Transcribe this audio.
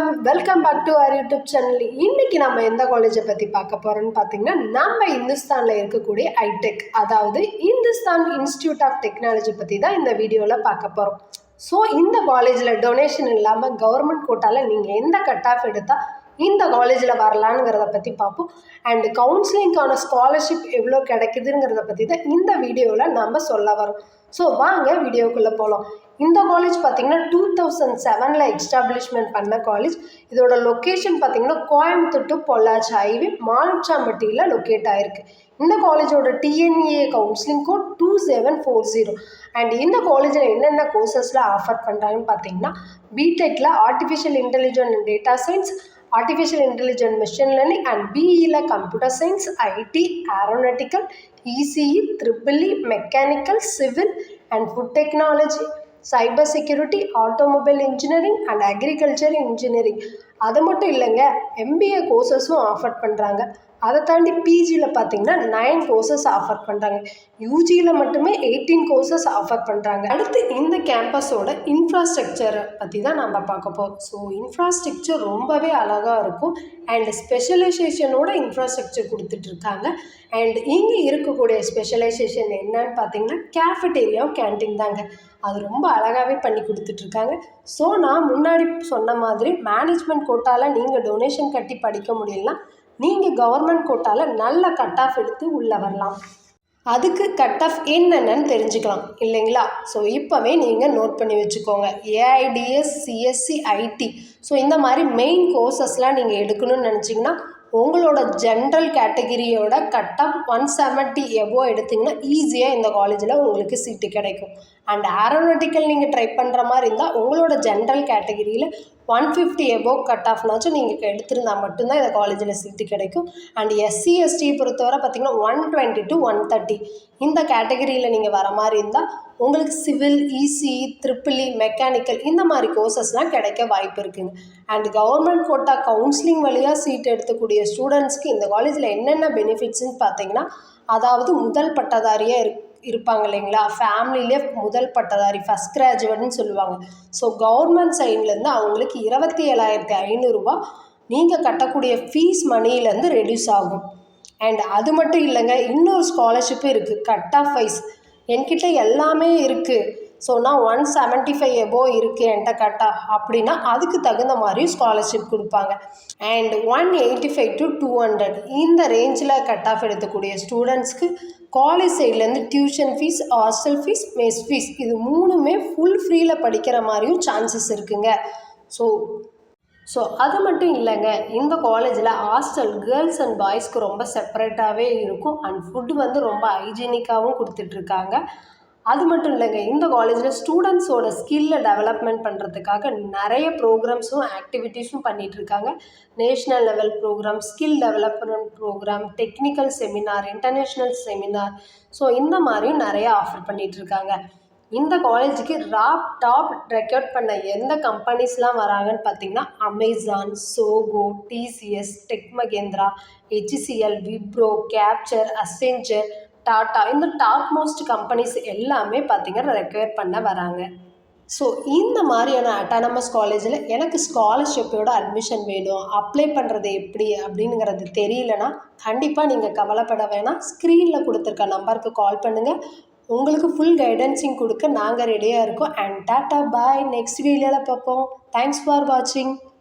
Welcome back to our YouTube channel. இன்னைக்கு நம்ம எந்த காலேஜை பற்றி பார்க்க போகிறோம்னு பார்த்தீங்கன்னா, நம்ம இந்துஸ்தானில் இருக்கக்கூடிய ஐடெக், அதாவது இந்துஸ்தான் இன்ஸ்டிடியூட் ஆஃப் டெக்னாலஜி பற்றி தான் இந்த வீடியோவில் பார்க்க போகிறோம். ஸோ இந்த காலேஜில் டொனேஷன் இல்லாமல் கவர்மெண்ட் கோட்டாவில் நீங்கள் எந்த கட் ஆஃப் எடுத்தால் இந்த காலேஜில் வரலான்ங்கிறத பற்றி பார்ப்போம். அண்ட் கவுன்சிலிங்கான ஸ்காலர்ஷிப் எவ்வளோ கிடைக்குதுங்கிறத பற்றி தான் இந்த வீடியோவில் நம்ம சொல்ல வரோம். ஸோ வாங்க வீடியோக்குள்ளே போகலாம். இந்த காலேஜ் பார்த்திங்கன்னா 2007 எஸ்டாப்ளிஷ்மெண்ட் பண்ண காலேஜ். இதோட லொக்கேஷன் பார்த்திங்கன்னா கோயம்புத்தூர் டு பொள்ளாச்சி ஹைவே மாலுச்சாம்பட்டியில் லொக்கேட் ஆகிருக்கு. இந்த காலேஜோட டிஎன்ஏ கவுன்சிலிங் கோட் 2740. அண்ட் இந்த காலேஜில் என்னென்ன கோர்சஸ்லாம் ஆஃபர் பண்ணுறாங்கன்னு பார்த்தீங்கன்னா, பிடெக்கில் artificial intelligence and data science, artificial intelligence machine learning, and பிஇயில் computer science, IT, aeronautical, ECE, triple E, mechanical, civil and food technology, cyber security, automobile engineering and agriculture engineering. அது மட்டும் இல்லைங்க, எம்பிஏ கோர்சஸும் ஆஃபர் பண்ணுறாங்க. அதை தாண்டி பிஜியில் பார்த்தீங்கன்னா 9 கோர்சஸ் ஆஃபர் பண்ணுறாங்க. யூஜியில் மட்டுமே 18 கோர்சஸ் ஆஃபர் பண்ணுறாங்க. அடுத்து இந்த கேம்பஸோட இன்ஃப்ராஸ்ட்ரக்சரை பற்றி தான் நம்ம பார்க்க போகிறோம். ஸோ இன்ஃப்ராஸ்ட்ரக்சர் ரொம்பவே அழகாக இருக்கும். அண்ட் ஸ்பெஷலைசேஷனோட இன்ஃப்ராஸ்ட்ரக்சர் கொடுத்துட்ருக்காங்க. அண்ட் இங்கே இருக்கக்கூடிய ஸ்பெஷலைசேஷன் என்னன்னு பார்த்தீங்கன்னா, கேஃபெட்டேரியாவும் கேன்டீன் தாங்க. அது ரொம்ப அழகாகவே பண்ணி கொடுத்துட்ருக்காங்க. ஸோ நான் முன்னாடி சொன்ன மாதிரி மேனேஜ்மெண்ட் கோட்டாவில் நீங்கள் டொனேஷன் கட்டி படிக்க முடியலனா நீங்கள் கவர்மெண்ட் கோட்டாவில் நல்ல கட் ஆஃப் எடுத்து உள்ளே வரலாம். அதுக்கு கட் ஆஃப் என்னென்னு தெரிஞ்சுக்கலாம் இல்லைங்களா? ஸோ இப்போவே நீங்கள் நோட் பண்ணி வச்சுக்கோங்க. AIDS, CSC, ID. ஸோ இந்த மாதிரி மெயின் கோர்சஸ்லாம் நீங்கள் எடுக்கணும்னு நினச்சிங்கன்னா, உங்களோட ஜென்ரல் கேட்டகிரியோட கட் ஆஃப் 170 எபோ எடுத்திங்கன்னா ஈஸியாக இந்த காலேஜில் உங்களுக்கு சீட்டு கிடைக்கும். அண்ட் ஏரோநாட்டிக்கல் நீங்கள் ட்ரை பண்ணுற மாதிரி இருந்தால் உங்களோட ஜென்ரல் கேட்டகிரியில் 150 எபோ கட் ஆஃப்னாச்சும் நீங்கள் எடுத்திருந்தால் மட்டும்தான் இந்த காலேஜில் சீட்டு கிடைக்கும். அண்ட் எஸ்சி எஸ்டியை பொறுத்தவரை பார்த்திங்கன்னா 120 to 130 இந்த கேட்டகிரியில் நீங்கள் வர மாதிரி இருந்தால் உங்களுக்கு சிவில், இசிஇ, ட்ரிபிள்இ, மெக்கானிக்கல் இந்த மாதிரி கோர்சஸ்லாம் கிடைக்க வாய்ப்பு இருக்குங்க. அண்ட் கவர்மெண்ட் கோட்டா கவுன்சிலிங் வழியாக சீட் எடுக்கக்கூடிய ஸ்டூடெண்ட்ஸ்க்கு இந்த காலேஜில் என்னென்ன பெனிஃபிட்ஸ்ன்னு பார்த்தீங்கன்னா, அதாவது முதல் பட்டதாரியாக இருப்பாங்க இல்லைங்களா, ஃபேமிலியிலே முதல் பட்டதாரி, ஃபஸ்ட் கிராஜுவேட்னு சொல்லுவாங்க. ஸோ கவர்மெண்ட் சைட்லேருந்து அவங்களுக்கு 27,500 நீங்கள் கட்டக்கூடிய ஃபீஸ் மணியிலேருந்து ரெடியூஸ் ஆகும். அண்ட் அது மட்டும் இல்லைங்க, இன்னொரு ஸ்காலர்ஷிப்பும் இருக்குது. கட் ஆஃப் வைஸ் என்கிட்ட எல்லாமே இருக்குது, ஸோ நான் 175 எபோ இருக்குது என்கிட்ட கட் ஆஃப் அப்படின்னா அதுக்கு தகுந்த மாதிரி ஸ்காலர்ஷிப் கொடுப்பாங்க. அண்ட் 185 to 200 இந்த ரேஞ்சில் கட் ஆஃப் எடுக்கக்கூடிய ஸ்டூடெண்ட்ஸ்க்கு காலேஜ் சைட்லேருந்து tuition fees, hostel fees, mess fees இது மூணுமே ஃபுல் ஃப்ரீயில் படிக்கிற மாதிரியும் சான்சஸ் இருக்குங்க. ஸோ அது மட்டும் இல்லைங்க, இந்த காலேஜில் ஹாஸ்டல் கேர்ள்ஸ் அண்ட் பாய்ஸ்க்கு ரொம்ப செப்பரேட்டாகவே இருக்கும். அண்ட் ஃபுட்டு வந்து ரொம்ப ஹைஜீனிக்காகவும் கொடுத்துட்ருக்காங்க. அது மட்டும் இல்லைங்க, இந்த காலேஜில் ஸ்டூடெண்ட்ஸோட ஸ்கில்லை டெவலப்மெண்ட் பண்ணுறதுக்காக நிறைய ப்ரோக்ராம்ஸும் ஆக்டிவிட்டீஸும் பண்ணிகிட்ருக்காங்க. National level program, skill development program, technical seminar, international seminar, so இந்த மாதிரியும் நிறைய ஆஃபர் பண்ணிகிட்ருக்காங்க. இந்த காலேஜுக்கு டாப் ரெக்கார்ட் பண்ண எந்த கம்பெனிஸ்லாம் வராங்கன்னு பார்த்தீங்கன்னா, Amazon, Zoho, TCS, tech Mahindra, HCL, Wipro, கேப்சர், அசென்ச்சர், டாட்டா இந்த டாப் மோஸ்ட் கம்பெனிஸ் எல்லாமே பார்த்திங்கன்னா ரெக்வயர் பண்ண வராங்க. ஸோ இந்த மாதிரியான அட்டானமஸ் காலேஜில் எனக்கு ஸ்காலர்ஷிப்போட அட்மிஷன் வேணும், அப்ளை பண்ணுறது எப்படி அப்படிங்கிறது தெரியலனா கண்டிப்பாக நீங்கள் கவலைப்பட வேணாம். ஸ்க்ரீனில் கொடுத்துருக்க நம்பருக்கு கால் பண்ணுங்கள். உங்களுக்கு ஃபுல் கைடன்ஸிங் கொடுக்க நாங்கள் ரெடியாக இருக்கோம். அண்ட் டாட்டா பாய், நெக்ஸ்ட் வீடியோவில் பார்ப்போம். தேங்க்ஸ் ஃபார் வாட்சிங்.